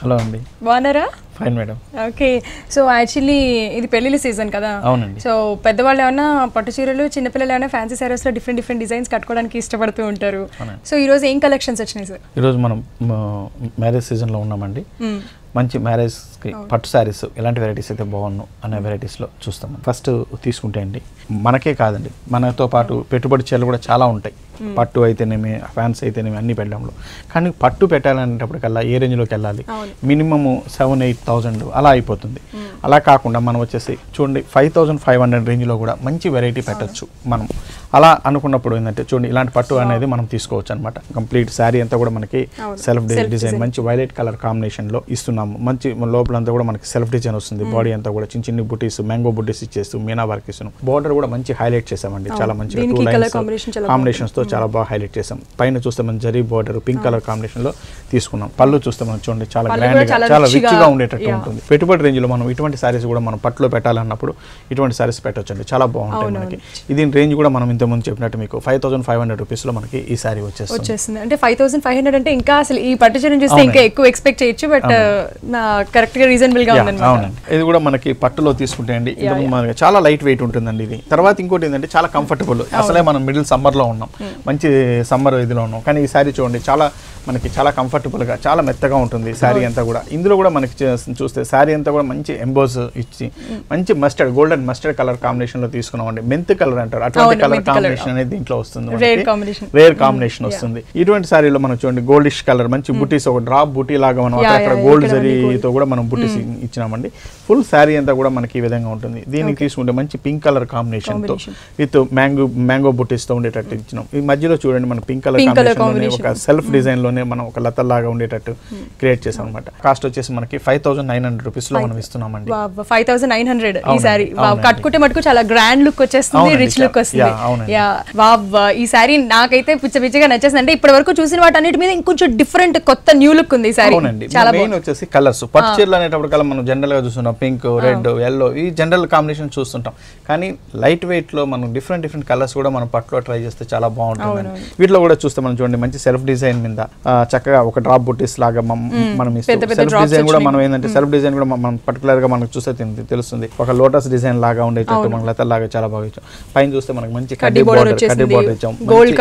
Hello అండి. బాగున్నారా? Fine madam. Okay. So actually ఇది పెళ్లిళ్ళ సీజన్ కదా. అవునండి. సో పెద్దవాళ్ళు ఏమైనా పట్టు చీరలు, చిన్నపిల్లలు ఏమైనా ఫ్యాన్సీ సారీస్లో డిఫరెంట్ డిజైన్స్ కట్టుకోవడానికి ఇష్టపడుతూ ఉంటారు. సో ఈరోజు ఏం కలెక్షన్స్ వచ్చినాయి సార్? ఈరోజు మనం మ్యారేజ్ సీజన్లో ఉన్నామండి. మంచి మ్యారేజ్కి పట్టు శారీస్ ఎలాంటి వెరైటీస్ అయితే బాగున్నావు అనే వెరైటీస్లో చూస్తాం. ఫస్ట్ తీసుకుంటే అండి, మనకే కాదండి, మనతో పాటు పెట్టుబడి చీరలు కూడా చాలా ఉంటాయి. పట్టు అయితేనేమి, ఫ్యాన్స్ అయితేనేమి అన్ని పెట్టడంలో. కానీ పట్టు పెట్టాలనేటప్పటికల్లా ఏ రేంజ్లోకి వెళ్ళాలి? మినిమము 7,000-8,000 అలా అయిపోతుంది. అలా కాకుండా మనం వచ్చేసి చూడండి 5,500 రేంజ్లో కూడా మంచి వెరైటీ పెట్టచ్చు మనం. అలా అనుకున్నప్పుడు ఏంటంటే చూడండి, ఇలాంటి పట్టు అనేది మనం తీసుకోవచ్చు అనమాట. కంప్లీట్ శారీ అంతా కూడా మనకి సెల్ఫ్ డిజైన్ మంచి వైలెట్ కలర్ కాంబినేషన్లో ఇస్తున్నాము. మంచి లోపలంతా కూడా మనకి సెల్ఫ్ డిజైన్ వస్తుంది. బాడీ అంతా కూడా చిన్న చిన్న బుటీస్, మ్యాంగో బుటీస్ ఇచ్చేస్తూ మీనా వర్క్ ఇస్తున్నాం. బార్డర్ కూడా మంచి హైలైట్ చేసామండి, చాలా మంచిగా 2 లైన్స్ కాంబినేషన్స్ తో చాలా బాగా హైలైట్ చేసాం. పైన చూస్తే మనం zari border pink colour combination లో తీసుకున్నాం. పళ్ళు చూస్తే మనం చూడండి చాలా గ్రాండ్ గా, చాలా రిచ్ గా ఉండేటట్టు ఉంటుంది. పెట్టుబడి రేంజ్ లో మనం ఇటువంటి సారీస్ కూడా మనం పట్టులో పెట్టాలన్నప్పుడు ఇటువంటి సారీస్ పెట్టొచ్చండి, చాలా బాగుంటాయి మనకి. దీని రేంజ్ కూడా మనం ఇంతకుముందు చెప్పినట్టు మీకు 5,500 రూపీస్ లో మనకి ఈ సారీ వచ్చేస్తుంది. అంటే 5,500 అంటే ఇంకా అసలు ఈ పట్టు చీర చూస్తే ఇంకా ఎక్కువ ఎక్స్పెక్ట్ చేయొచ్చు, బట్ కరెక్ట్ గా రీజనబుల్ గా ఉంది. అవునండి. ఇది కూడా మనకి పట్టులో తీసుకుంటే అండి చాలా లైట్ వెయిట్ ఉంటుందండి ఇది. తర్వాత ఇంకోటి ఏంటంటే చాలా కంఫర్టబుల్. అసలే మనం మిడిల్ సమ్మర్ లో ఉన్నాం, మంచి సమ్మర్ ఇదిలో ఉన్నాం. కానీ ఈ సారీ చూడండి మనకి చాలా కంఫర్టబుల్ గా, చాలా మెత్తగా ఉంటుంది సారీ అంతా కూడా. ఇందులో కూడా మనకి చూస్తే సారీ అంతా కూడా మంచి ఎంబోస్ ఇచ్చి మంచి mustard, golden mustard colour combination లో తీసుకున్నామండి. మెంత్ కలర్ అంటారు, అటువంటి కలర్ కాంబినేషన్ అనేది దీంట్లో వస్తుంది. రేర్ కాంబినేషన్ వస్తుంది. ఇటువంటి సారీలో మనం చూడండి గోల్డిష్ కలర్ మంచి బుటీస్, ఒక డ్రాప్ బుటీ లాగా మనం అక్కడ గోల్డ్ జరీతో కూడా మనం బుటీస్ ఇచ్చినామండి. ఫుల్ సారీ అంతా కూడా మనకి ఈ విధంగా ఉంటుంది. దీనికి తీసుకుంటే మంచి పింక్ కలర్ కాంబినేషన్ తో విత్ మ్యాంగో బుటీస్ తో ఉండేటట్టు ఇచ్చినాం. ఈ మధ్యలో చూడండి మన పింక్ కలర్ కాంబినేషన్ ఒక సెల్ఫ్ డిజైన్ లోనే మనం ఒక లతల్లాగా ఉండేటట్టు క్రియేట్ చేసాం అనమాట. కాస్ట్ వచ్చేసి మనకి 5,900 రూపీస్ లో మనం ఇస్తున్నామండి. 5,900 ఈ సారీ కట్టుకుంటే మటుకు చాలా గ్రాండ్ లుక్ వచ్చేస్తుంది, రిచ్ లుక్ వస్తుంది. ఈ సారీ నాకైతే పిచ్చగా నచ్చేసింది. అంటే ఇప్పటి వరకు చూసిన వాటి మీద ఇంకొంచెం డిఫరెంట్ కొత్త న్యూ లుక్ ఉంది ఈ సారీ. చాలా మెయిన్ వచ్చేసి కలర్స్. పట్టు చీరలు అనేటప్పటికల్లా మనం జనరల్ గా చూస్తున్నాం పింక్, రెడ్, ఎల్లో, ఈ జనరల్ కాంబినేషన్ చూస్తుంటాం. కానీ లైట్ వెయిట్ లో మనం డిఫరెంట్ కలర్స్ కూడా మనం పట్టులో ట్రై చేస్తే చాలా బాగుంటుంది. వీటిలో కూడా చూస్తే మనం చూడండి మంచి సెల్ఫ్ డిజైన్ మీద చక్కగా ఒక డ్రాప్ బుటీస్ లాగా మనం సెల్ఫ్ డిజైన్ కూడా మనం ఏంటంటే సెల్ఫ్ డిజైన్ కూడా మనం పర్టికులర్ గా మనకు చూస్తే తెలుస్తుంది. ఒక లోటస్ డిజైన్ లాగా ఉండేటట్టు మన లత లాగా చాలా బాగా ఇచ్చాం. పైన చూస్తే మనకి మంచి కడ్డీ బోర్డర్ ఇచ్చాం. గోల్డ్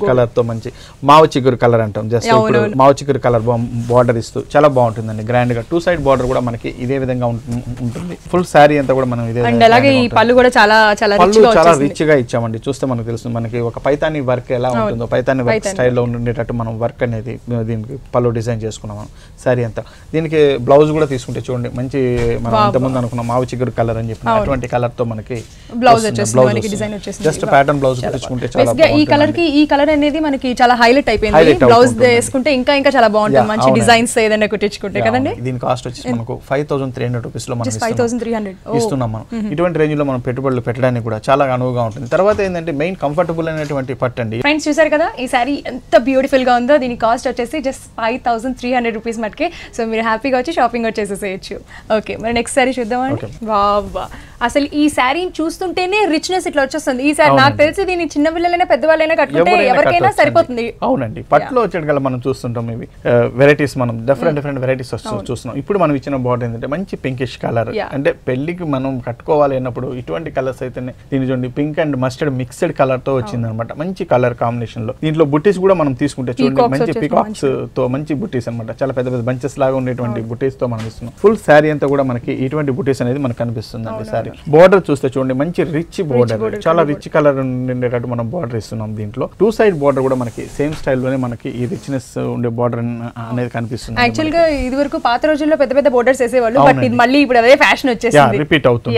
కలర్ తో మంచి మావ చిగురు కలర్ అంటాం. జస్ట్ ఇప్పుడు మావ చిగురు కలర్ బార్డర్ ఇస్తూ చాలా బాగుంటుందండి, గ్రాండ్ గా. 2 సైడ్ బార్డర్ కూడా మనకి ఇదే విధంగా ఉంటుంది. ఫుల్ సారీ అంతా కూడా మనం ఇదే పళ్ళు కూడా చాలా రిచ్ గా ఇచ్చామండి. చూస్తే మనకు తెలుస్తుంది మనకి ఒక పైతాని వర్క్ ఎలా ఉంటుందో, పైతాని వర్క్ స్టైల్లో ఉండేటట్టు మనం వర్క్ అనేది దీనికి పళ్ళు డిజైన్ చేసుకున్నాం సారీ అంతా. దీనికి బ్లౌజ్ కూడా తీసుకుంటే చూడండి మంచి మనం ఇంతకుముందు అనుకున్నాం మావ చిగురు కలర్ అని చెప్పి అటువంటి కలర్ తో మనకి బ్లౌజ్ జస్ట్ ప్యాటర్న్ బ్లౌజ్ తెచ్చుకుంటే చాలా బాగుంటుంది. ఈ కలర్ అనేది మనకి చాలా హైలైట్ అయిపోయింది. బ్లౌజ్ వేసుకుంటే ఇంకా చాలా బాగుంటుంది, మంచి డిజైన్స్ ఏదైనా కుట్టించుకుంటే కదండి. దీని కాస్ట్ వచ్చేసి మనకు 5,300 రూపీస్ లో మనం ఇస్తున్నాం. మనం ఇటువంటి రేంజ్ లో మనం పెట్టుబడులు పెట్టడానికి కూడా చాలా అనువుగా ఉంటుంది. తర్వాత ఏంటంటే మెయిన్ కంఫర్టబుల్ అయినటువంటి పట్టండి. ఫ్రెండ్స్ చూసారు కదా ఈ సారీ ఎంత బ్యూటిఫుల్ గా ఉందో. దీని కాస్ట్ వచ్చేసి జస్ట్ 5,300 రూపీస్ మటుకే. సో మీరు హ్యాపీగా వచ్చి షాపింగ్ వచ్చేసేయచ్చు. ఓకే, మరి నెక్స్ట్ సారీ చూద్దామండి. వావ్, అసలు ఈ శారీ చూస్తుంటేనే రిచ్నెస్ ఇట్లా వచ్చేస్తుంది. ఈ సారీ నాకు తెలిసి దీన్ని చిన్న పిల్లలైనా పెద్దవాళ్ళైనా కట్టుకుంటే ఎవరికైనా సరిపోతుంది. అవునండి, పట్టులో వచ్చేటప్పుడు మనం చూస్తుంటాం ఇవి వెరైటీస్, మనం డిఫరెంట్ వెరైటీస్ చూస్తున్నాం. ఇప్పుడు మనం ఇచ్చిన బార్డర్ ఏంటంటే మంచి పింకిష్ కలర్. అంటే పెళ్లికి మనం కట్టుకోవాలి అన్నప్పుడు ఇటువంటి కలర్స్ అయితేనే. దీని చూడండి pink and mustard mixed colour తో వచ్చింది అనమాట, మంచి కలర్ కాంబినేషన్ లో. దీంట్లో బుటీస్ కూడా మనం తీసుకుంటే చూడండి మంచి పికాక్స్ తో మంచి బుటీస్ అనమాట, చాలా పెద్ద పెద్ద బంచెస్ లాగా ఉండేటువంటి బుటీస్ తో మనం ఇస్తున్నాం. ఫుల్ శారీ అంతా కూడా మనకి ఇటువంటి బుటీస్ అనేది మనకు కనిపిస్తుంది అండి. సారీ బోర్డర్ చూస్తే చూడండి మంచి రిచ్ బోర్డర్, చాలా రిచ్ కలర్ ఉండేటట్టు మనం బార్డర్ ఇస్తున్నాం. దీంట్లో 2 సైడ్ బార్డర్ కూడా మనకి సేమ్ స్టైల్ లోనే మనకి ఈ రిచ్నెస్ ఉండే బార్డర్ అనేది కనిపిస్తుంది. యాక్చువల్ గా ఇది వరకు పాత రోజుల్లో పెద్ద పెద్ద బోర్డర్స్ వేసేవాళ్ళు, బట్ ఇది మళ్ళీ ఇప్పుడు అదే ఫ్యాషన్ వచ్చేసింది, రిపీట్ అవుతుంది,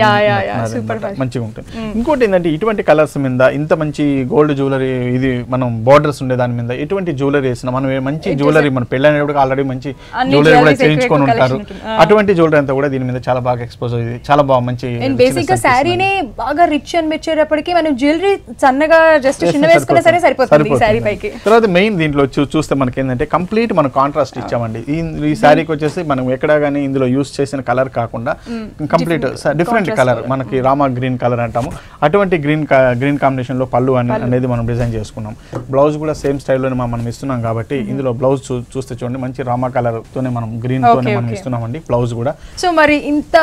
మంచిగా ఉంటుంది. ఇంకోటి ఏంటంటే ఇటువంటి కలర్స్ మీద ఇంత మంచి గోల్డ్ జ్యువెలరీ, ఇది మనం బార్డర్స్ ఉండే దాని మీద ఇటువంటి జ్యువెలరీ వేసిన మనం మంచి జ్యువెలరీ మన పెళ్ళైనప్పుడు ఆల్రెడీ మంచి జ్యువెలరీ కూడా చేయించుకొని ఉంటారు. అటువంటి జ్యువెలరీ అంతా కూడా దీని మీద చాలా బాగా ఎక్స్పోజ్ అయ్యింది, చాలా బాగా మంచి. బేసిక్ గా శారీనే బాగా రిచ్ అని మెచ్చేటప్పటికి మనం జ్యువెలరీ సన్నగా జస్ట్ చిన్న వేసుకున్నా సరే సరిపోతుంది ఈ శారీ పైకి. తర్వాత మెయిన్ దీంట్లో చూస్తే మనకి ఏంటంటే కంప్లీట్ మనం కాంట్రాస్ట్ ఇచ్చామండి. ఈ శారీకి వచ్చేసి మనం ఎక్కడ కానీ ఇందులో యూస్ చేసిన కలర్ కాకుండా కంప్లీట్ డిఫరెంట్ కలర్, మనకి రామా గ్రీన్ కలర్ అంటాము, అటువంటి గ్రీన్ కాంబినేషన్ లో పళ్ళు అనేది మనం డిజైన్ చేసుకున్నాం. బ్లౌజ్ కూడా సేమ్ స్టైల్లోనే మనం ఇస్తున్నాం కాబట్టి ఇందులో బ్లౌజ్ చూస్తే చూడండి మంచి రామా కలర్ తోనే మనం గ్రీన్ తోనే మనం ఇస్తున్నామండి బ్లౌజ్ కూడా. సో మరి ఇంత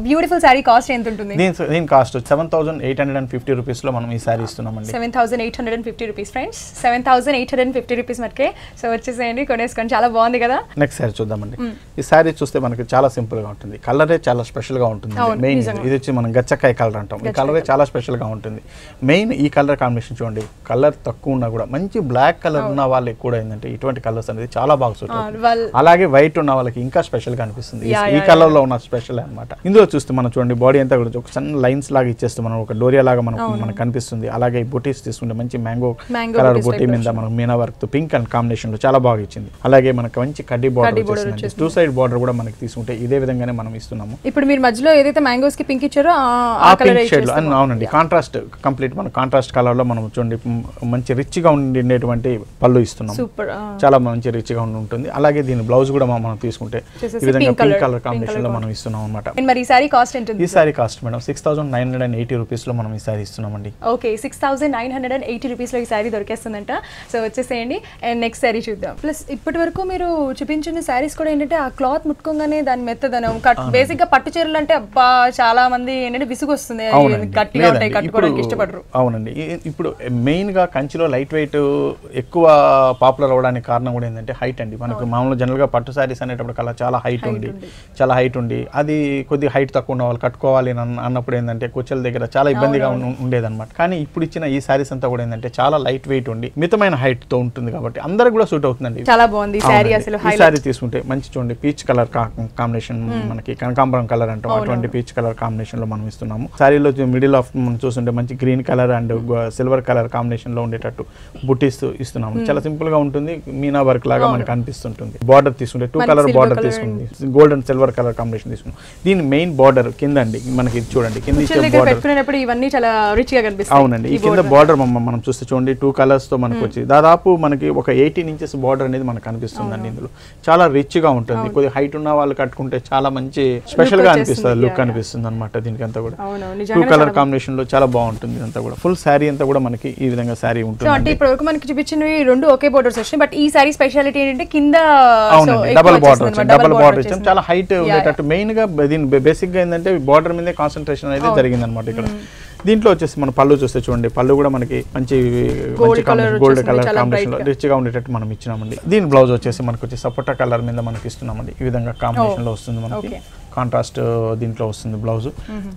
బ్యూటిఫుల్ శారీ కాస్ట్ ఎంత ఉంటుంది? దీని కాస్ట్ 7,850 రూపీస్ లో మనం ఈ శారీ ఇస్తున్నామండి. 7,850 రూపీస్ ఫ్రెండ్స్, 7,850 రూపీస్ మనకే. సో వచ్చేసేయండి, కొనేసుకోండి, చాలా బాగుంది కదా. నెక్స్ట్ శారీ చూద్దామండి. ఈ శారీ చూస్తే మనకి చాలా సింపుల్ గా ఉంటుంది, కలరే చాలా స్పెషల్ గా ఉంటుంది. మెయిన్ ఇది వచ్చి మనం గచ్చకాయ కలర్ అంటాం, ఈ కలరే చాలా స్పెషల్ గా ఉంటుంది. మెయిన్ ఈ కలర్ కాంబినేషన్ చూడండి, కలర్ తక్కువ ఉన్నా కూడా మంచి బ్లాక్ కలర్ ఉన్న వాళ్ళకి కూడా ఏంటంటే ఇటువంటి కలర్స్ అనేది చాలా బాగా సూట్ అవుతుంది. అలాగే వైట్ ఉన్న వాళ్ళకి ఇంకా స్పెషల్ గా అనిపిస్తుంది. ఈ కలర్ లో ఉన్న స్పెషల్ అన్నమాట. ఇందులో చూస్తే మనం చూడండి బాడీ అంతా కూడా ఒక సన్న లైన్స్ లాగా ఇచ్చేస్తే మనం ఒక డోరియా లాగా మనకు కనిపిస్తుంది. అలాగే బుటీస్ తీసుకుంటే మంచి మ్యాంగో కలర్ బుటీ మీద మనం మీనా వర్క్ తో పింక్ అండ్ కాంబినేషన్ లో చాలా బాగా ఇచ్చింది. అలాగే మనకి మంచి కడ్డీ బార్డర్ వచ్చేసింది. 2 సైడ్ బార్డర్ కూడా మనకి తీసుకుంటే ఇదే విధంగానే మనం ఇస్తున్నాము. ఇప్పుడు మీరు మధ్యలో ఏదైతే మ్యాంగోస్ కి పింక్ ఇచ్చారో ఆ పింక్ షేడ్ లో అవునండి, కాంట్రాస్ట్ కంప్లీట్ మన కాంట్రాస్ట్ కలర్ లో మనం చూడండి మంచి రిచ్ గా ఉండేటువంటి పళ్ళు ఇస్తున్నాం. చాలా మంచి రిచ్ గా ఉంటుంది. అలాగే దీని బ్లౌజ్ కూడా మనం తీసుకుంటే ఈ విధంగా పింక్ కలర్ కాంబినేషన్ లో మనం ఇస్తున్నాం అన్నమాట. మరి ఈ సారీ కాస్ట్ ఎంత? ఈ సారీ కాస్ట్ మేడం 6,980 రూపీస్ లో మనం ఈ సారీ ఇస్తున్నామండి. ఓకే, 6,980 రూపీస్ లో ఈ సారీ దొరికేస్తుందంట. సో వచ్చేసేయండి అండ్ నెక్స్ట్ సారీ చూద్దాం. ప్లస్ ఇప్పటి వరకు మీరు చూపించిన సారీస్ కూడా ఏంటంటే ఆ క్లాత్ ముట్టుకోగానే దాని మెత్తదనం, బేసిక్ గా పట్టు చీరలు అంటే అబ్బా చాలా మంది ఏంటంటే విసుగు వస్తుంది, గట్టిగా ఉంటాయి, కట్టుకోవడానికి ఇష్టపడరు. అవునండి, ఇప్పుడు మెయిన్ గా కంచిలో లైట్ వెయిట్ ఎక్కువ పాపులర్ అవడానికి కారణం కూడా ఏంటంటే హైట్ అండి. మనకు మామూలుగా జనరల్ గా పట్టు సారీస్ అనేటప్పుడు కల్లా చాలా హైట్ ఉండి అది కొద్ది హైట్ తక్కువ ఉన్న వాళ్ళు కట్టుకోవాలి అన్నప్పుడు ఏంటంటే కుచ్చల దగ్గర చాలా ఇబ్బందిగా ఉండేదన్నమాట. కానీ ఇప్పుడు ఇచ్చిన ఈ సారీస్ అంతా కూడా ఏంటంటే చాలా లైట్ వెయిట్ ఉండి మితమైన హైట్ తో ఉంటుంది కాబట్టి అందరికి కూడా సూట్ అవుతుందండి. చాలా బాగుంది ఈ సారీ తీసుకుంటే మంచి చూడండి పీచ్ కలర్ కాంబినేషన్, మనకి కనకాంబరం కలర్ అంటాం, అటువంటి పీచ్ కలర్ కాంబినేషన్ లో మనం ఇస్తున్నాము. సారీలో మిడిల్ ఆఫ్ మనం చూస్తుంటే మంచి green colour and silver colour combination లో ఉండేటట్టు బుట్టీస్ ఇస్తున్నాము. చాలా సింపుల్ గా ఉంటుంది, మీనా వర్క్ లాగా మనకి అనిపిస్తుంటుంది. బార్డర్ తీసుకుంటే 2 కలర్ బార్డర్ తీసుకుంది, gold and silver colour combination తీసుకున్నాం. దీని మెయిన్ బార్డర్ కింద అండి, మనకి చూడండి కింద ఇవన్నీ చాలా రిచ్ గా కనిపిస్తాయి. అవునండి, ఈ కింద బార్డర్ మనం చూస్తే చూడండి 2 కలర్స్ తో మనకు వచ్చి దాదాపు మనకి ఒక 18 ఇంచెస్ బార్డర్ అనేది మనకు కనిపిస్తుందండి. ఇందులో చాలా రిచ్ గా ఉంటుంది, కొద్దిగా హైట్ ఉన్న వాళ్ళు కట్టుకుంటే చాలా మంచి స్పెషల్ గా అనిపిస్తుంది, లుక్ అనిపిస్తుంది అనమాట. దీనికి అంతా కూడా 2 కలర్ కాంబినేషన్ లో చాలా బాగుంటుంది. అంతా కూడా ఫుల్ శారీ అంతా కూడా మనకి ఈ విధంగా శారీ ఉంటుంది. అంటే ఇప్పుడు వరకు మనకి చూపించినవి 2 ఒకే బోర్డర్స్ వచ్చాయి, బట్ ఈ శారీ స్పెషాలిటీ ఏంటంటే కింద డబుల్ బార్డర్ వచ్చాం, చాలా హైట్ ఉండేటట్టు. మెయిన్ గా దీని బేసిక్ గా ఏంటంటే బార్డర్ మీదే కాన్సన్ట్రేషన్ అనేది జరిగింది అనమాట. ఇక్కడ దీంట్లో వచ్చేసి మన పళ్ళు చూస్తే చూడండి, పళ్ళు కూడా మనకి మంచి గోల్డ్ కలర్ కాంబినేషన్ లో రిచ్ గా ఉండేటట్టు మనం ఇచ్చినామండి. దీని బ్లౌజ్ వచ్చేసి మనకి వచ్చి సపోటా కలర్ మీద మనకి ఇస్తున్నామండి. ఈ విధంగా కాంబినేషన్ లో వస్తుంది, మనకి కాంట్రాస్ట్ దీంట్లో వస్తుంది బ్లౌజ్.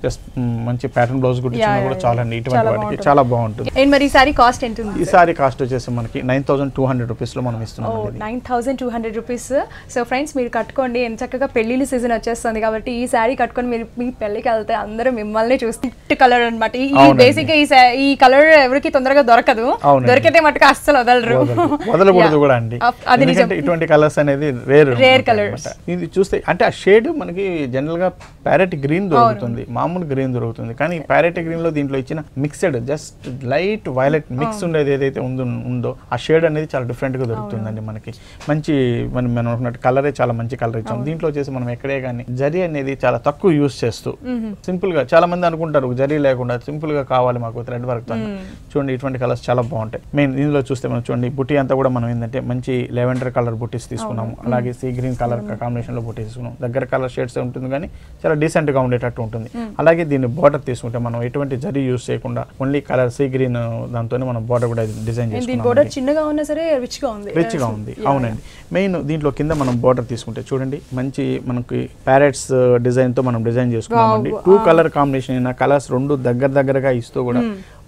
జస్ట్ మంచి ప్యాటర్న్ బ్లౌజ్ కూడా చాలా ఇటువంటి వాటికి చాలా బాగుంటుంది. మరి ఈ సారీ కాస్ట్ ఎంత ఉంది? ఈ సారీ కాస్ట్ వచ్చేసి మనకి 9,200 రూపీస్ లో మనం ఇస్తున్నాం. 9,200 రూపీస్. సో ఫ్రెండ్స్ మీరు కట్టుకోండి, ఎంత చక్కగా పెళ్లిళ్ళ సీజన్ వచ్చేస్తుంది కాబట్టి ఈ సారీ కట్టుకొని మీరు మీ పెళ్లికి వెళ్తే అందరూ మిమ్మల్ని చూస్తే కలర్ అనమాట. బేసిక్ గా ఈ కలర్ ఎవరికి తొందరగా దొరకదు, దొరికితే మటుకు అస్సలు వదలకూడదు కూడా అండి. ఇటువంటి కలర్స్ అనేది రేర్ కలర్. ఇది చూస్తే అంటే ఆ షేడ్ మనకి జనరల్ గా ప్యారెట్ గ్రీన్ దొరుకుతుంది, మామూలు గ్రీన్ దొరుకుతుంది. కానీ ప్యారెట్ గ్రీన్ లో దీంట్లో ఇచ్చిన mixed just light violet mix ఉండేది ఏదైతే ఉందో ఆ షేడ్ అనేది చాలా డిఫరెంట్ గా దొరుకుతుందండి. మనకి మంచి మనం అనుకున్నట్టు కలరే చాలా మంచి కలర్ ఇచ్చాం. దీంట్లో వచ్చేసి మనం ఎక్కడే కానీ జరీ అనేది చాలా తక్కువ యూస్ చేస్తూ సింపుల్ గా, చాలా మంది అనుకుంటారు జరీ లేకుండా సింపుల్ గా కావాలి మాకు థ్రెడ్ వర్క్ తో. చూడండి ఇటువంటి కలర్స్ చాలా బాగుంటాయి. మెయిన్ ఇందులో చూస్తే మనం చూడండి బుట్టి అంతా కూడా మనం ఏంటంటే మంచి లెవెండర్ కలర్ బుట్టీస్ తీసుకున్నాము. అలాగే సీ గ్రీన్ కలర్ కాంబినేషన్ లో బుట్టీస్ తీసుకున్నాం. దగ్గర కలర్ షేడ్స్ ఉంటుంది కానీ చాలా డీసెంట్ గా ఉండేటట్టు ఉంటుంది. అలాగే దీన్ని బార్డర్ తీసుకుంటే మనం ఎటువంటి జరీ యూస్ చేయకుండా ఓన్లీ కలర్ సీ గ్రీన్ దాంతోనే మనం బార్డర్ కూడా డిజైన్ చేసుకున్నాం. చిన్నగా ఉన్నా సరే రిచ్ గా ఉంది. అవునండి, మెయిన్ దీంట్లో కింద మనం బార్డర్ తీసుకుంటే చూడండి మంచి మనకి ప్యారెట్స్ డిజైన్ తో మనం డిజైన్ చేసుకున్నామండి. 2 కలర్ కాంబినేషన్ అయిన కలర్స్ 2 దగ్గరగా ఇస్తూ కూడా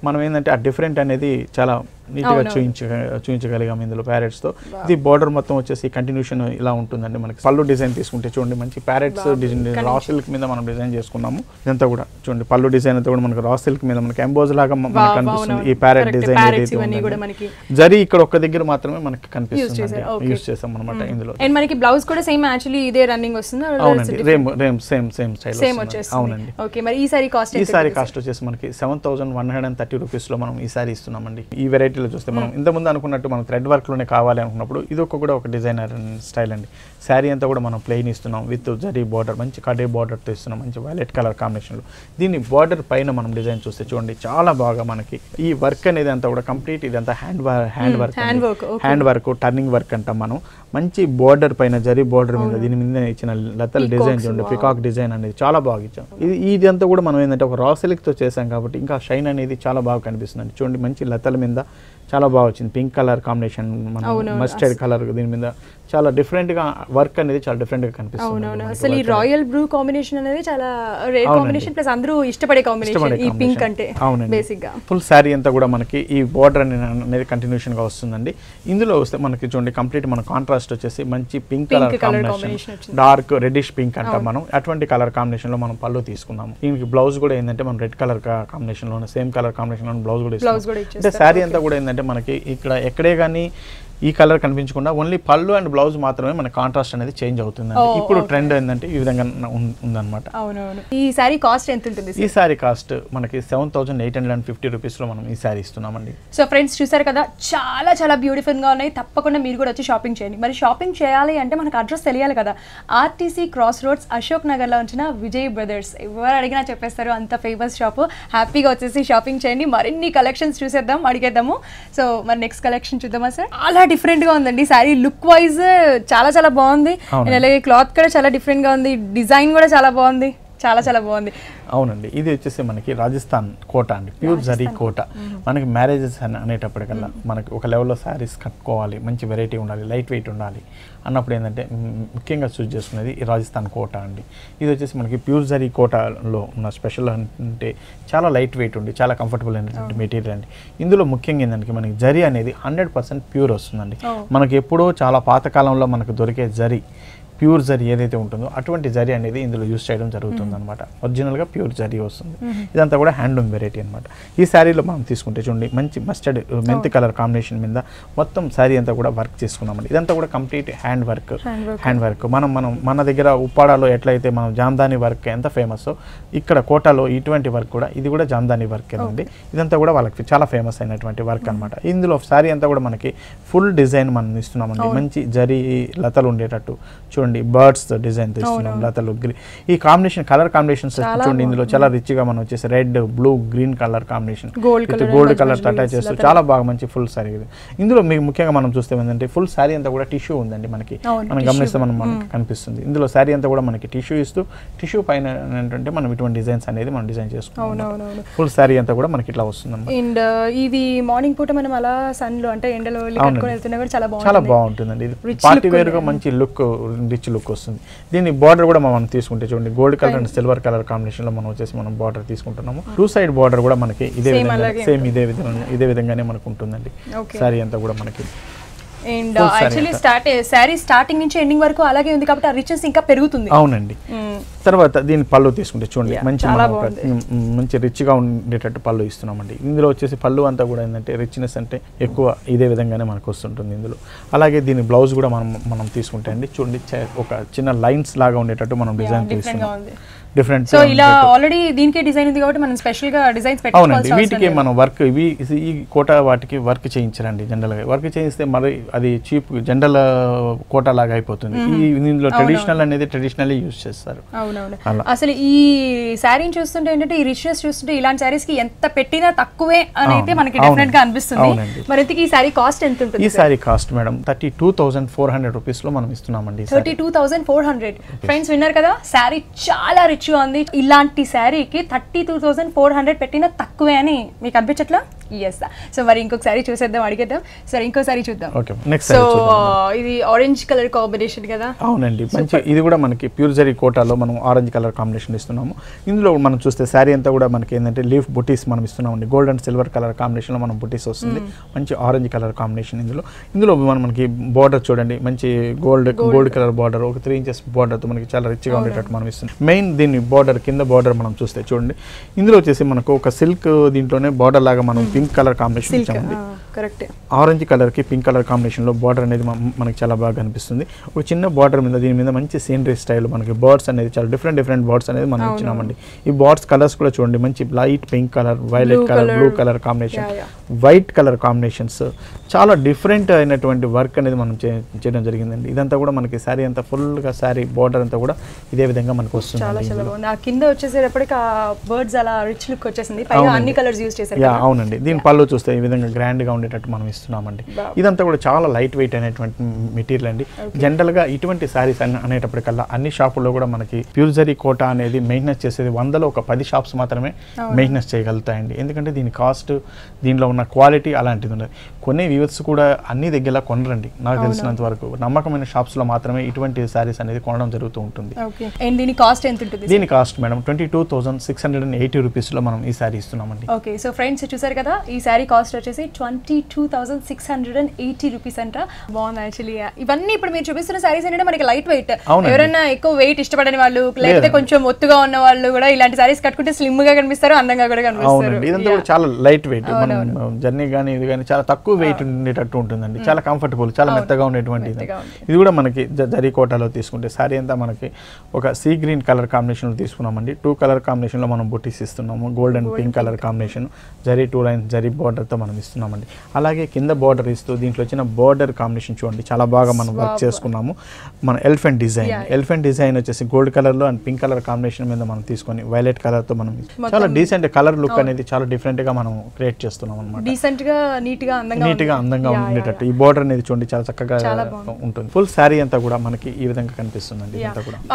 మనం ఏంటంటే ఆ డిఫరెంట్ అనేది చాలా నీట్గా చూపించగలిగాం ఇందులో ప్యారెట్స్తో. ఇది బార్డర్ మొత్తం వచ్చేసి కంటిన్యూషన్ ఇలా ఉంటుందండి. మనకి పళ్ళు డిజైన్ తీసుకుంటే చూడండి మంచి ప్యారెట్స్ డిజైన్ రా సిల్క్ మీద మనం డిజైన్ చేసుకున్నాము. ఇదంతా కూడా చూడండి పళ్ళు డిజైన్ అంతా కూడా మనకి రా సిల్క్ మీద మనకి ఎంబోజ్ లాగా మనకి కనిపిస్తుంది. ఈ ప్యారెట్ డిజైన్ జరీ ఇక్కడ ఒక్క దగ్గర మాత్రమే మనకి కనిపిస్తుంది, యూస్ చేసాం అనమాట ఇందులో. అండ్ మనకి బ్లౌజ్ కూడా సేమ్ యాక్చువల్లీ ఇదే రన్నింగ్ వస్తుంది. అవునండి, సేమ్ స్టైల్ అవునండి. ఓకే, మరి ఈ సారీ కాస్ట్ వచ్చేసి మనకి 7130 రూపీస్ లో మనం ఈ సారీ ఇస్తున్నామండి. ఈ వెరైటీలో చూస్తే మనం ఇంతకుముందు అనుకున్నట్టు మనం థ్రెడ్ వర్క్ లోనే కావాలి అనుకున్నప్పుడు ఇది కూడా ఒక డిజైనర్ స్టైల్ అండి. శారీ అంతా కూడా మనం ప్లెయిన్ ఇస్తున్నాం విత్ జరీ బార్డర్, మంచి కడే బార్డర్తో ఇస్తున్నాం, మంచి వైలెట్ కలర్ కాంబినేషన్లో. దీన్ని బార్డర్ పైన మనం డిజైన్ చూస్తే చూడండి చాలా బాగా మనకి ఈ వర్క్ అనేది అంతా కూడా కంప్లీట్ ఇదంతా హ్యాండ్ వర్క్ టర్నింగ్ వర్క్ అంటాం మనం. మంచి బార్డర్ పైన జరీ బార్డర్ మీద దీని మీద ఇచ్చిన లతల డిజైన్ చూడండి, పికాక్ డిజైన్ అనేది చాలా బాగా ఇచ్చాం. ఇది అంతా కూడా మనం ఏంటంటే ఒక రా సిల్క్తో చేసాం కాబట్టి ఇంకా షైన్ అనేది చాలా బాగా కనిపిస్తుంది. చూడండి మంచి లతల మీద చాలా బాగా వచ్చింది, pink colour combination, mustard colour, దీని మీద చాలా డిఫరెంట్ గా వర్క్ అనేది చాలా డిఫరెంట్ గా కనిపిస్తుంది. అసలు ఈ రాయల్ బ్లూ కాంబినేషన్ అనేది చాలా రేర్ కాంబినేషన్, ప్లస్ అందరూ ఇష్టపడే కాంబినేషన్ ఈ పింక్ అంటే. బేసిక్ గా ఫుల్ సారీ అంతా కూడా మనకి ఈ బార్డర్ అనేది కంటిన్యూషన్ గా వస్తుందండి. ఇందులో వస్తే మనకి చూడండి కంప్లీట్ మన కాంట్రాస్ట్ వచ్చేసి మంచి pink colour combination, dark reddish pink అంటాం మనం. అటువంటి కలర్ కాంబినేషన్ లో మనం పళ్ళు తీసుకున్నాము. దీనికి బ్లౌజ్ కూడా ఏంటంటే మనం రెడ్ కలర్ కాంబినేషన్ లో సేమ్ కలర్ కాంబినేషన్ లో బ్లౌజ్ కూడా ఇస్తాం. అంటే సారీ అంతా కూడా ఏంటంటే మనకి ఇక్కడ ఎక్కడే కానీ ఈ కలర్ కనిపించకుండా ఓన్లీ పళ్ళు అండ్ బ్లౌజ్ మాత్రమే మన కాంట్రాస్ట్ అనేది చేంజ్ అవుతుంది. ఇప్పుడు ట్రెండ్ ఏంటంటే ఈ విధంగా ఉందన్నమాట. ఈ సారీ కాస్ట్ ఎంత ఉంటుంది? ఈ సారీ కాస్ట్ మనకి 7850 రూపీస్ లో మనం ఈ సారీ ఇస్తున్నామండి. సో ఫ్రెండ్స్ చూసారు కదా, చాలా చాలా బ్యూటిఫుల్ గా ఉన్నాయి. తప్పకుండా మీరు కూడా వచ్చి షాపింగ్ చేయండి. మరి షాపింగ్ చేయాలి అంటే మనకు అడ్రస్ తెలియాలి కదా. RTC cross roads Ashok Nagar లో ఉంచిన విజయ్ బ్రదర్స్, ఎవరు అడిగినా చెప్పేస్తారు, అంత ఫేమస్ షాప్. హ్యాపీగా వచ్చేసి షాపింగ్ చేయండి. మరిన్ని కలెక్షన్స్ చూసేద్దాం, అడిగేద్దాము. సో మరి నెక్స్ట్ కలెక్షన్ చూద్దామా సార్? చాలా డిఫరెంట్ గా ఉందండి సారీ, లుక్ వైజ్ చాలా చాలా బాగుంది. అలాగే క్లాత్ కూడా చాలా డిఫరెంట్ గా ఉంది, డిజైన్ కూడా చాలా బాగుంది, చాలా చాలా బాగుంది. అవునండి, ఇది వచ్చేసి మనకి రాజస్థాన్ కోట అండి, ప్యూర్ జరీ కోట. మనకి మ్యారేజెస్ అనేటప్పటికల్లా మనకి ఒక లెవెల్లో శారీస్ కట్టుకోవాలి, మంచి వెరైటీ ఉండాలి, లైట్ వెయిట్ ఉండాలి అన్నప్పుడు ఏంటంటే ముఖ్యంగా చూస్ చేసుకునేది ఈ రాజస్థాన్ కోట అండి. ఇది వచ్చేసి మనకి ప్యూర్ జరీ కోటలో ఉన్న స్పెషల్ అంటే చాలా లైట్ వెయిట్ ఉండి చాలా కంఫర్టబుల్ అయినటువంటి మెటీరియల్ అండి. ఇందులో ముఖ్యంగా ఏంటంటే మనకి జరీ అనేది 100% ప్యూర్ వస్తుందండి. మనకి ఎప్పుడో చాలా పాతకాలంలో మనకు దొరికే జరీ, ప్యూర్ జరీ ఏదైతే ఉంటుందో అటువంటి జరీ అనేది ఇందులో యూస్ చేయడం జరుగుతుంది అనమాట. ఒరిజినల్గా ప్యూర్ జరీ వస్తుంది. ఇదంతా కూడా హ్యాండ్లూమ్ వెరైటీ అనమాట. ఈ శారీలో మనం తీసుకుంటే చూడండి మంచి మస్టర్డ్ మెంతి కలర్ కాంబినేషన్ మీద మొత్తం శారీ అంతా కూడా వర్క్ చేసుకున్నామండి. ఇదంతా కూడా కంప్లీట్ హ్యాండ్ వర్క్. మన దగ్గర ఉప్పాడాలో ఎట్లయితే మనం జామ్దాని వర్క్ ఎంత ఫేమస్, ఇక్కడ కోటాలో ఇటువంటి వర్క్ కూడా, ఇది కూడా జామ్దాని వర్క్ అండి. ఇదంతా కూడా వాళ్ళకి చాలా ఫేమస్ అయినటువంటి వర్క్ అనమాట. ఇందులో శారీ అంతా కూడా మనకి ఫుల్ డిజైన్ మనం ఇస్తున్నామండి. మంచి జరీ లతలు ఉండేటట్టు చూడండి, బర్డ్స్ డిజైన్ తీసుకున్నాం, లతలు. ఈ కాంబినేషన్ కలర్ కాంబినేషన్స్ చూడండి, ఇందులో చాలా రిచ్ గా మనం వచ్చేసి red, blue, green colour combination, gold colour attach చేస్తూ చాలా బాగా మంచి ఫుల్ సారీ. ఇందులో మీకు ముఖ్యంగా మనం చూస్తే ఏంటంటే ఫుల్ సారీ అంతా కూడా టిష్యూ ఉందండి. మనకి మనం గమనిస్తే మనకి కనిపిస్తుంది. ఇందులో సారీ అంతా కూడా మనకి టిష్యూ ఇస్తూ, టిష్యూ పైన ఏంటంటే మనం ఇటువంటి డిజైన్స్ అనేది మనం డిజైన్ చేసుకుంటాం. ఫుల్ సారీ అంతా కూడా మనకి ఇట్లా వస్తుంది. అండ్ ఇది మార్నింగ్ పూట మనం అలా సన్ లో అంటే ఎండలో చాలా బాగుంటుందండి. ఇది పార్టీ వేర్ గా మంచి లుక్, రిచ్ లుక్ వస్తుంది. దీని బార్డర్ కూడా మనం తీసుకుంటే చూడండి gold colour and silver colour combination లో మనం వచ్చేసి మనం బార్డర్ తీసుకుంటున్నాము. టూ సైడ్ బార్డర్ కూడా మనకి ఇదే విధంగానే మనకు ఉంటుందండి. సారీ అంతా కూడా మనకి. అండ్ యాక్చువల్లీ శారీ స్టార్టింగ్ నుంచి ఎండింగ్ వరకు అలాగే ఉంది కాబట్టి ఆ రిచెస్ ఇంకా పెరుగుతుంది. అవునండి. తర్వాత దీని పళ్ళు తీసుకుంటే చూడండి మంచి రిచ్ గా ఉండేటట్టు పళ్ళు ఇస్తున్నామండి. ఇందులో వచ్చేసి పళ్ళు అంతా కూడా ఏంటంటే రిచ్నెస్ అంటే ఎక్కువ ఇదే విధంగానే మనకు వస్తుంటుంది ఇందులో. అలాగే దీని బ్లౌజ్ కూడా మనం తీసుకుంటే అండి చూడండి ఒక చిన్న లైన్స్ లాగా ఉండేటట్టు మనం డిజైన్ తీసుకున్నాం. డిఫరెంట్. సో ఇలా ఆల్రెడీ దీనికే డిజైన్ ఉంది కాబట్టి మనం స్పెషల్ గా డిజైన్స్ పెట్టుకోవాలి. అవునండి, వీటికి మనం వర్క్ ఈ కోట వాటికి వర్క్ చేయించారండి. జనరల్ గా వర్క్ చేయిస్తే మరి అది చీప్ జనరల్ కోట లాగా అయిపోతుంది. ఇందులో ట్రెడిషనల్ అనేది ట్రెడిషనల్లీ యూజ్ చేస్తారు. అవునవును. అసలు ఈ శారీని చూస్తుంటే ఏంటంటే ఈ రిచ్నెస్ చూస్తుంటే ఇలాంటి శారీస్ కి ఎంత పెట్టినా తక్కువే అని అయితే మనకి డెఫినెట్ గా అనిపిస్తుంది. మరి ఇంతకీ ఈ శారీ కాస్ట్ ఎంత ఉంటుంది? ఈ శారీ కాస్ట్ మేడం 32,400 రూపీస్ లో మనం ఇస్తున్నామండి. 32,400. ఫ్రెండ్స్ విన్నారు కదా, శారీ చాలా రిచ్ గా ఉంది. ఇలాంటి శారీకి 32,400 పెట్టినా తక్కువే అని మీకు అనిపించట్లా? ఎస్. సో మరి ఇంకొకసారి చూసేద్దాం, అడిగేద్దాం. సరే ఇంకోసారి చూద్దాం. ఓకే, నెక్స్ట్ సో ఇది ఆరెంజ్ కలర్ కాంబినేషన్ కదా. అవునండి, మంచి ఇది కూడా మనకి ప్యూర్ జరీ కోటాలో మనం ఆరెంజ్ కలర్ కాంబినేషన్ ఇస్తున్నాము. ఇందులో మనం చూస్తే శారీ అంతా కూడా మనకి ఏంటంటే లీఫ్ బుటీస్ మనం ఇస్తున్నామండి. గోల్డ్ అండ్ సిల్వర్ కలర్ కాంబినేషన్లో మనం బుటీస్ వస్తుంది. మంచి ఆరెంజ్ కలర్ కాంబినేషన్. ఇందులో మనకి బార్డర్ చూడండి, మంచి గోల్డ్ కలర్ బార్డర్, ఒక 3 ఇంచెస్ బార్డర్తో మనకి చాలా రిచ్గా ఉండేటట్టు మనం ఇస్తున్నాం. మెయిన్ దీన్ని బార్డర్ కింద బార్డర్ మనం చూస్తే చూడండి, ఇందులో వచ్చేసి మనకు ఒక సిల్క్ దీంట్లోనే బార్డర్ లాగా మనం పింక్ కలర్ కాంబినేషన్ ఇచ్చామండి. కరెక్ట్. ఆరెంజ్ కలర్ కి పింక్ కలర్ కాంబినేషన్ లో బార్డర్ అనేది మనకి చాలా బాగా కనిపిస్తుంది. ఒక చిన్న బార్డర్ మీద దీని మీద మంచి సీనరీ స్టైల్ మనకి బర్డ్స్ అనేది చాలా డిఫరెంట్ బర్డ్స్ అనేది మనం ఇచ్చినామండి. ఈ బర్డ్స్ కలర్స్ కూడా చూడండి, మంచి light pink colour, violet colour, blue colour combination, white colour combinations, చాలా డిఫరెంట్ అయినటువంటి వర్క్ అనేది మనం చేయడం జరిగిందండి. ఇదంతా కూడా మనకి శారీ అంతా ఫుల్ గా శారీ బార్డర్ అంతా కూడా ఇదే విధంగా మనకు వస్తుంది. చాలా చాలా బాగుంది. ఆ కింద వచ్చేసేటప్పటికి ఆ బర్డ్స్ అలా రిచ్ లుక్ వచ్చేసింది. పైగా అన్ని కలర్స్ యూస్ చేశారు. అవునండి, దీని పళ్ళు చూస్తే ఈ విధంగా గ్రాండ్ గా ఉండేటట్టు మనం ఇస్తున్నామండి. ఇదంతా కూడా చాలా లైట్ వెయిట్ అనేటువంటి మెటీరియల్ అండి. జనరల్ గా ఇటువంటి శారీస్ అనేటప్పటికల్లా అన్ని షాపుల్లో కూడా మనకి ప్యూర్ జరీ కోటా అనేది మెయింటెనెన్స్ చేసేది 100లో ఒక 10 షాప్స్ మాత్రమే మెయింటెనెన్స్ చేయగలుగుతాయండి. ఎందుకంటే దీని కాస్ట్, దీనిలో ఉన్న క్వాలిటీ అలాంటిది ఉండదు. కొన్ని వ్యూవర్స్ కూడా అన్ని దగ్గర కొనరండి. నాకు తెలిసినంత వరకు నమ్మకమైన షాప్స్ లో మాత్రమే ఇటువంటి శారీస్ అనేది కొనడం జరుగుతూ ఉంటుంది. దీని కాస్ట్ ఎంత ఉంటుంది? దీని కాస్ట్ మేడం 22,680 రూపీస్ లో మనం ఈ శారీ ఇస్తున్నామండి. ఓకే, సో ఫ్రెండ్స్ చూసారు కదా, ఈ శారీ కాస్ట్ వచ్చేసి 22,680 రూపీస్ అంట. బాగుంది యాక్చువల్లీ. ఇవన్నీ ఇప్పుడు మీరు చూపిస్తున్న శారీస్ ఏంటంటే మనకి లైట్ వెయిట్. ఎవరైనా ఎక్కువ వెయిట్ ఇష్టపడని వాళ్ళు, లేకపోతే కొంచెం ఒత్తుగా ఉన్న వాళ్ళు కూడా ఇలాంటి శారీస్ కట్టుకుంటే స్లిమ్ గా కనిపిస్తారు, అందంగా కూడా కనిపిస్తారు. ఇదంతా కూడా చాలా లైట్ వెయిట్. జర్నీ కానీ ఇది కానీ చాలా తక్కువ వెయిట్ ఉండేటట్టు ఉంటుందండి. చాలా కంఫర్టబుల్, చాలా మెత్తగా ఉండేటువంటి. ఇది కూడా మనకి జరీ కోటాలో తీసుకుంటే శారీ అంతా మనకి ఒక సీ గ్రీన్ కలర్ కాంబినేషన్ లో తీసుకున్నామండి. 2 కలర్ కాంబినేషన్ లో మనం బుటీస్ ఇస్తున్నాము. Gold and pink colour combination, zari 2 lines zari border తో మనం ఇస్తున్నామండి. అలాగే కింద బార్డర్ ఇస్తూ దీంట్లో వచ్చిన బార్డర్ కాంబినేషన్ చూడండి, చాలా బాగా మనం వర్క్ చేసుకున్నాము. మన ఎలిఫెంట్ డిజైన్ వచ్చేసి గోల్డ్ కలర్ లో అండ్ పింక్ కలర్ కాంబినేషన్ మీద మనం తీసుకొని వైలెట్ కలర్ తో మనం చాలా డీసెంట్ కలర్ లుక్ అనేది చాలా డిఫరెంట్ గా మనం క్రియేట్ చేస్తున్నాం అన్నమాట. డీసెంట్ గా నీట్ గా అందంగా ఉండేటట్టు ఈ బార్డర్ అనేది చూడండి చాలా చక్కగా ఉంటుంది. ఫుల్ శారీ అంతా కూడా మనకి ఈ విధంగా కనిపిస్తుందండి.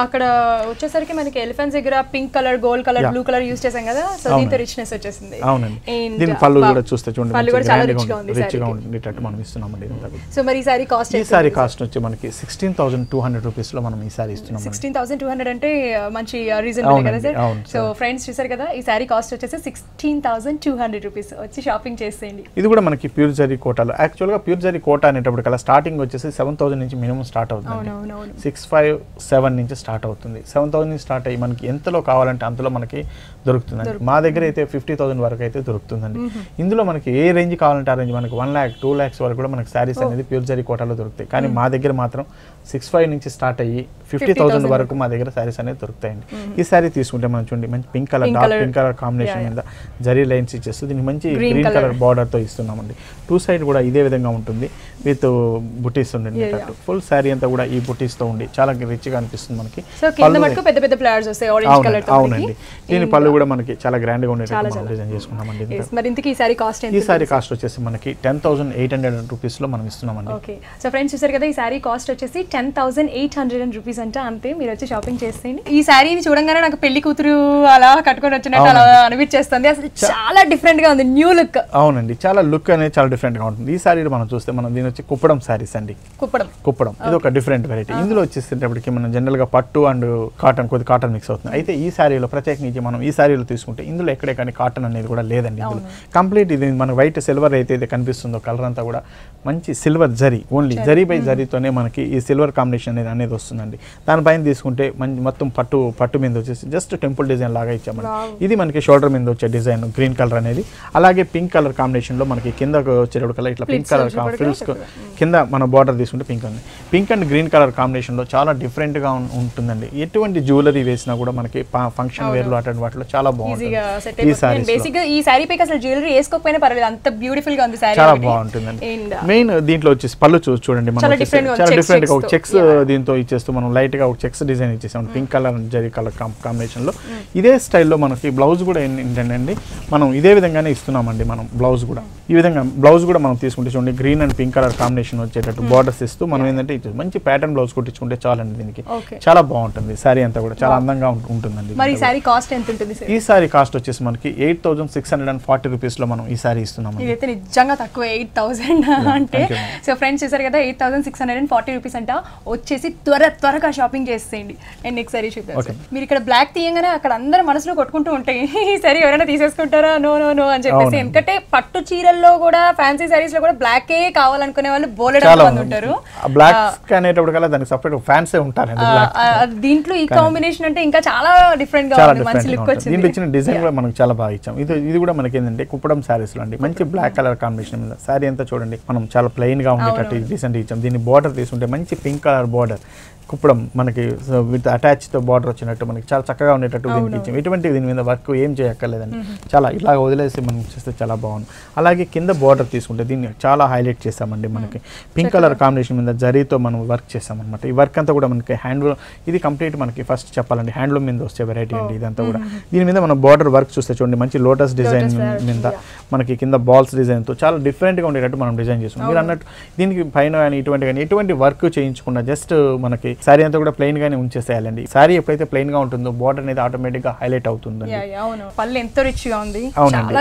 అక్కడ వచ్చేసరికి మనకి ఎలిఫెంట్స్ దగ్గర pink colour, gold colour, blue colour use చేసాం కదా, సో దీంతో రిచ్నెస్ వచ్చేసింది. అవునండి, దీని పళ్ళు కూడా చూస్తే చూడండి రిచ్గా ఉండేటట్టు మనం ఇస్తున్నామండి. సో మరి ఈ సారీ కాస్ట్ వచ్చి మనకి 16,200 రూపీస్ లో మనం ఈ సారీ ఇస్తున్నాం. 16,200 అంటే మంచి రీజనబుల్ కదా సార్. సో ఫ్రెండ్స్ చూసారు కదా, ఈ సారీ కాస్ట్ వచ్చేసి 16,200 రూపీస్. వచ్చి షాపింగ్ చేసేయండి. ఇది కూడా మనకి ప్యూర్ జరీ కోటాలో. యాక్చువల్ గా ప్యూర్ జరీ కోటా అనేటప్పటికల్లా స్టార్టింగ్ వచ్చేసి 7,000 నుంచి మినిమం స్టార్ట్ అవుతుంది. 657 నుంచి స్టార్ట్ అవుతుంది. 7,000 నుంచి స్టార్ట్ అయ్యి మనకి ఎంతలో కావాలంటే అంతలో మనకి దొరుకుతుందండి. మా దగ్గర అయితే 50,000 వరకు అయితే దొరుకుతుందండి. ఇందులో మనకి ఏ రేంజ్ కావాలంటే ఆ రేంజ్, మనకి 1 lakh 2 lakhs వరకు కూడా మనకి శారీస్ అనేది ప్యూర్ జరీ కోటాలో దొరుకుతాయి. కానీ మా దగ్గర మాత్రం 65 నుంచి స్టార్ట్ అయ్యి 50,000 వరకు మా దగ్గర శారీస్ అనేది దొరుకుతాయండి. ఈ శారీ తీసుకుంటే మనం చూడండి, మంచి pink colour, dark pink colour combination మీద జరీ లైన్స్ ఇచ్చేస్తూ దీనికి మంచి గ్రీన్ కలర్ బార్డర్ తో ఇస్తున్నామండి. 2 సైడ్ కూడా ఇదే విధంగా ఉంటుంది విత్ బుటీస్ ఉండండి. ఫుల్ శారీ అంతా కూడా ఈ బుటీస్ తో ఉండి చాలా రిచ్ గా అనిపిస్తుంది మనకి. అవునండి, దీని పళ్ళు కూడా మనకి చాలా గ్రాండ్ గా ఉండేటట్టు డిజైన్ చేసుకున్నామండి. ఈ సారీ కాస్ట్ వచ్చేసి మనకి 10,800 రూపీస్ లో మనం ఇస్తున్నామండి. ఓకే, సో ఫ్రెండ్స్ చూసారు కదా, ఈ సారీ కాస్ట్ వచ్చేసి 10,800 రూపీస్ అంటే అంతే. మీరు వచ్చి షాపింగ్ చేసేయండి. ఈ సారీని చూడంగానే నాకు పెళ్లి కూతురు అలా కట్టుకొని వచ్చినట్టు అలా అనిపించేస్తుంది. అసలు చాలా డిఫరెంట్ గా ఉంది, న్యూ లుక్. అవునండి, చాలా లుక్ అనేది చాలా డిఫరెంట్ గా ఉంటుంది. ఈ సారీ మనం చూస్తే మనం దీని వచ్చి కుప్పడం సారీస్ అండి. కుప్పడం ఇది ఒక డిఫరెంట్ వెరైటీ. ఇందులో వచ్చేసేటప్పటికి మనం జనరల్ గా పట్టు అండ్ కాటన్, కొద్ది కాటన్ మిక్స్ అవుతుంది. అయితే ఈ సారీలో ప్రత్యేకించి మనం ఈ సారీలో తీసుకుంటే ఇందులో ఎక్కడే కానీ కాటన్ అనేది కూడా లేదండి. ఇందులో కంప్లీట్ ఇది మన వైట్ సిల్వర్ అయితే కనిపిస్తుందో కలర్ అంతా కూడా మంచి silver zari, only zari by జరీతోనే మనకి ఈ సిల్వర్ కాంబినేషన్ అనేది వస్తుందండి. దానిపైన తీసుకుంటే మొత్తం పట్టు మీద వచ్చేసి జస్ట్ టెంపుల్ డిజైన్ లాగా ఇచ్చామండి. ఇది మనకి షోల్డర్ మీద వచ్చే డిజైన్ గ్రీన్ కలర్ అనేది. అలాగే పింక్ కలర్ కాంబినేషన్ లో మనకి కింద వచ్చేటప్పుడు ఇట్లా పింక్ కలర్ ఫ్రిల్స్ కింద మన బార్డర్ తీసుకుంటే పింక్ ఉంది. Pink and green colour combination లో చాలా డిఫరెంట్ గా ఉంటుందండి. ఎటువంటి జ్యువెలరీ వేసినా కూడా మనకి ఫంక్షన్ వేర్ లో అటువంటి వాటిలో చాలా బాగుంటుంది. ఈ సారీ పైకి అసలు జ్యువెలరీ వేసుకోకపోయినా పర్లేదు, అంత బ్యూటిఫుల్ గా ఉంది సారీ. చాలా బాగుంటుందండి. మెయిన్ దీంట్లో వచ్చేసి పళ్ళు చూడండి, మనం చాలా డిఫరెంట్ గా ఒక చెక్స్ దీంతో ఇచ్చేస్తూ మనం లైట్ గా ఒక చెక్స్ డిజైన్ ఇచ్చేసాం pink colour zari colour combination లో. ఇదే స్టైల్లో మనకి బ్లౌజ్ కూడా ఏంటంటే మనం ఇదే విధంగానే ఇస్తున్నామండి. మనం బ్లౌజ్ కూడా ఈ విధంగా బ్లౌజ్ కూడా మనం తీసుకుంటే చూడండి green and pink colour combination వచ్చేటట్టు బార్డర్స్ ఇస్తూ మనం ఏంటంటే మంచి ప్యాటర్న్ బ్లౌజ్ కుట్టించుకుంటే చాలండి దీనికి చాలా బాగుంటుంది శారీ అంతా కూడా చాలా అందంగా ఉంటుందండి. మరి ఈ శారీ కాస్ట్ ఎంత ఉంటుంది సార్? ఈ శారీ కాస్ట్ వచ్చేసి మనకి 8,640 రూపీస్లో మనం ఈ శారీ ఇస్తున్నాం. ఇదైతే నిజంగా తక్కువ 8,000 అంటే. సో ఫ్రెండ్స్ చూసారు కదా 8,640 రూపీస్ అంట. వచ్చేసి త్వరగా షాపింగ్ చేసేయండి. అండ్ నెక్స్ట్ సారీ చూద్దాం. మీరు ఇక్కడ బ్లాక్ తీయంగానే అక్కడ అందరూ మనసులో కొట్టుకుంటూ ఉంటాయి ఈ సారీ ఎవరైనా తీసేసుకుంటారా నో అని చెప్పేసి. ఎందుకంటే పట్టు చీరల్లో కూడా ఫ్యాన్సీ సారీస్ లో కూడా బ్లాకే కావాలనుకునే వాళ్ళు బోలెడు మంది ఉంటారు. బ్లాక్ అనేటప్పుడు కల్లా దానికి సెపరేట్ ఫ్యాన్సే ఉంటారు. దీంట్లో ఈ కాంబినేషన్ అంటే ఇంకా చాలా డిఫరెంట్ గా ఉంది, మంచి లుక్ వచ్చింది. దీంట్లో ఇచ్చిన డిజైన్ కూడా మనకు చాలా బాగా ఇచ్చాం. ఇది కూడా మనకి ఏంటంటే కుప్పడం సారీస్ లో అండి మంచి బ్లాక్ కలర్ కాంబినేషన్ మీద సారీ అంతా చూడండి మనం చాలా ప్లెయిన్ గా ఉండేటట్టు డీసెంట్ ఇచ్చాం. దీన్ని బార్డర్ తీసుకుంటే మంచి పింక్ కలర్ బార్డర్ కుప్పడం మనకి విత్ అటాచ్తో బార్డర్ వచ్చినట్టు మనకి చాలా చక్కగా ఉండేటట్టు దీనికి ఇచ్చాం. ఎటువంటి దీని మీద వర్క్ ఏం చేయక్కర్లేదండి, చాలా ఇలా వదిలేసి మనం చేస్తే చాలా బాగుంది. అలాగే కింద బార్డర్ తీసుకుంటే దీన్ని చాలా హైలైట్ చేస్తామండి. మనకి పింక్ కలర్ కాంబినేషన్ మీద జరీతో మనం వర్క్ చేస్తామన్నమాట. ఈ వర్క్ అంతా కూడా మనకి హ్యాండ్లూమ్, ఇది కంప్లీట్ మనకి ఫస్ట్ చెప్పాలండి హ్యాండ్లూమ్ మీద వచ్చే వెరైటీ అండి ఇదంతా కూడా. దీని మీద మనం బార్డర్ వర్క్ చూస్తే చూడండి మంచి లోటస్ డిజైన్ మీద మనకి కింద బాల్స్ డిజైన్తో చాలా డిఫరెంట్గా ఉండేటట్టు మనం డిజైన్ చేస్తున్నాం. మీరు అన్నట్టు దీనికి పైన కానీ ఎటువంటి వర్క్ చేయించకుండా జస్ట్ మనకి శారీ అంతా కూడా ప్లెయిన్ గానే ఉంచేసేయాలండి. శారీ ఎప్పుడైతే ప్లెయిన్ గా ఉంటుందో బార్డర్ అనేది ఆటోమేటిక్ గా హైలైట్ అవుతుంది. పళ్ళు ఎంతో రిచ్ గా ఉంది,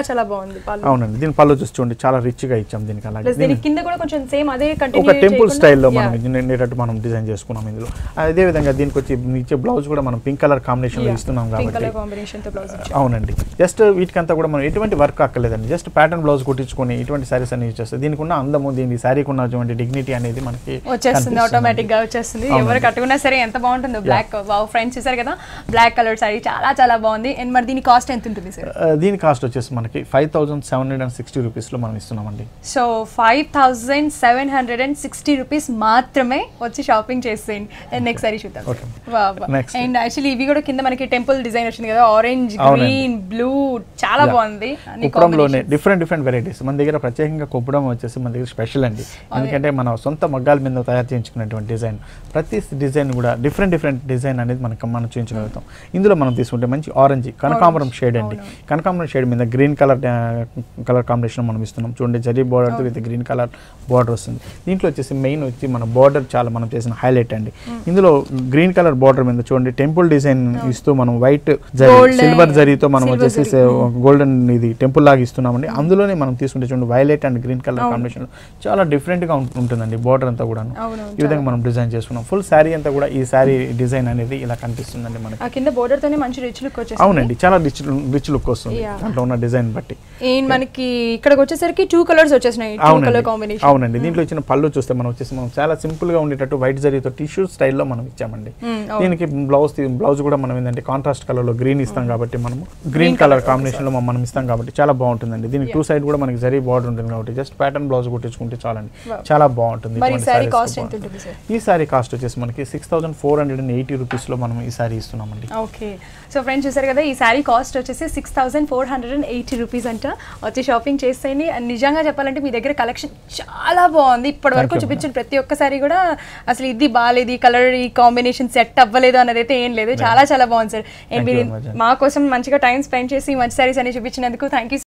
చాలా బాగుంది. అవునండి, దీని పళ్ళు చూసి చూడండి చాలా రిచ్ గా ఇచ్చాం దీనికి. అలాగే దీని కింద కూడా కొంచెం సేమ్ అదే కంటిన్యూ ఒక టెంపుల్ స్టైల్లో మనం ఉండేటట్టు మనం డిజైన్ చేసుకున్నాం ఇందులో. అదే విధంగా దీనికి వచ్చి ఇచ్చే బ్లౌజ్ కూడా మనం పింక్ కలర్ కాంబినేషన్ లో ఇస్తున్నాం కాబట్టి. అవునండి, జస్ట్ వీటికంతా కూడా మనం ఎటువంటి వర్క్ అక్కర్లేదండి, జస్ట్ ప్యాటర్న్ బ్లౌజ్ కుట్టించుకొని ఇటువంటి సారీస్ అన్ని యూజ్ చేస్తాం. దీనికి ఉన్న అందము, దీని శారీకి ఉన్నటువంటి డిగ్నిటీ అనేది మనకి వచ్చేస్తుంది, ఆటోమేటిక్ గా వచ్చేస్తుంది. ఎవరు కట్టుకున్నా సరే ఎంత బాగుంటుందో. బ్లాక్ వావ్ ఫ్రెండ్స్ చూసారు కదా బ్లాక్ కలర్ సారీ చాలా బాగుంది. అండ్ మరి దీని కాస్ట్ ఎంత ఉంటుంది సార్? దీని కాస్ట్ వచ్చేసి మనకి 5,760 రూపీస్ లో మనం ఇస్తున్నామండి. సో 5,760 రూపీస్ మాత్రమే వచ్చి షాపింగ్ చేసేయండి. అండ్ నెక్స్ట్ సారీ చూద్దాం. అండ్ యాక్చువల్లీ ఇవి కూడా కింద మనకి టెంపుల్ డిజైన్ వచ్చింది కదా, ఆరెంజ్, గ్రీన్, బ్లూ, చాలా బాగుంది. కుప్పడంలోనే డిఫరెంట్ వెరైటీస్ మన దగ్గర. ప్రత్యేకంగా కుప్పడం వచ్చేసి మన దగ్గర స్పెషల్ అండి, ఎందుకంటే మన సొంత మగ్గాల మీద తయారు చేయించుకున్నటువంటి డిజైన్. ప్రతి డిజైన్ కూడా డిఫరెంట్ డిజైన్ అనేది మనం చూపించగలుగుతాం. ఇందులో మనం తీసుకుంటే మంచి ఆరెంజ్ కనకాంబరం షేడ్ అండి. కనకాంబరం షేడ్ మీద గ్రీన్ కలర్ కాంబినేషన్ మనం ఇస్తున్నాం. చూడండి zari border with green colour border వస్తుంది. దీంట్లో వచ్చేసి మెయిన్ వచ్చి మన బార్డర్ చాలా మనం చేసిన హైలైట్ అండి. ఇందులో గ్రీన్ కలర్ బార్డర్ మీద చూడండి టెంపుల్ డిజైన్ ఇస్తూ మనం వైట్ సిల్వర్ జరీతో మనం వచ్చేసి గోల్డెన్ ఇది టెంపుల్ లాగా ఇస్తున్నామండి. అందులోనే మనం తీసుకుంటే చూడండి violet and green colour combination చాలా డిఫరెంట్ గా ఉంటుందండి బార్డర్ అంతా కూడా. ఈ విధంగా మనం డిజైన్ చేసుకున్నాం. ఫుల్ శారీ అంతా కూడా ఈ శారీ డిజైన్ అనేది ఇలా కనిపిస్తుందండి మనకి. కింద బోర్డర్ తోనే మంచి రిచ్ లుక్ వచ్చేస్తుంది. అవునండి, చాలా రిచ్ లుక్ వస్తుంది దాంట్లో ఉన్న డిజైన్ బట్టి. మనకి ఇక్కడికి వచ్చేసరికి 2 కలర్స్ వచ్చేసినాయి, 2 కలర్ కాంబినేషన్. అవునండి, దీంట్లో ఇచ్చిన పళ్ళు చూస్తే మనం చాలా సింపుల్ గా ఉండేటట్టు వైట్ జరీతో టిష్యూ స్టైల్లో మనం ఇచ్చామండి. దీనికి బ్లౌజ్ కూడా మనం ఏంటంటే కాంట్రాస్ట్ కలర్ లో గ్రీన్ ఇస్తాం కాబట్టి మనం గ్రీన్ కలర్ కాంబినేషన్ లో మనం ఇస్తాం కాబట్టి చాలా బాగుంటుందండి. దీనికి 2 సైడ్ కూడా మనకి జరీ బార్డర్ ఉంటుంది కాబట్టి జస్ట్ ప్యాటర్న్ బ్లౌజ్ కుట్టించుకుంటే చాలండి, చాలా బాగుంటుంది. ఈ సారీ కాస్ట్ వచ్చేసి మనకి 6,480 రూపీస్ లో మనం ఈ సారీ ఇస్తున్నామండి. ఓకే, సో ఫ్రెండ్స్ చూసారు కదా ఈ సారీ కాస్ట్ వచ్చేసి 6,480 రూపీస్ అంట. వచ్చి షాపింగ్ చేసేయండి. అండ్ నిజంగా చెప్పాలంటే మీ దగ్గర కలెక్షన్ చాలా బాగుంది. ఇప్పటి వరకు చూపించిన ప్రతి ఒక్క సారీ కూడా అసలు ఇది బాగాలేదు, ఈ కలర్ ఈ కాంబినేషన్ సెట్ అవ్వలేదు అన్నది అయితే ఏం లేదు, చాలా బాగుంది సార్. అండ్ మీరు మా కోసం మంచిగా టైం స్పెండ్ చేసి మంచి సారీస్ అన్ని చూపించినందుకు థ్యాంక్ యూ.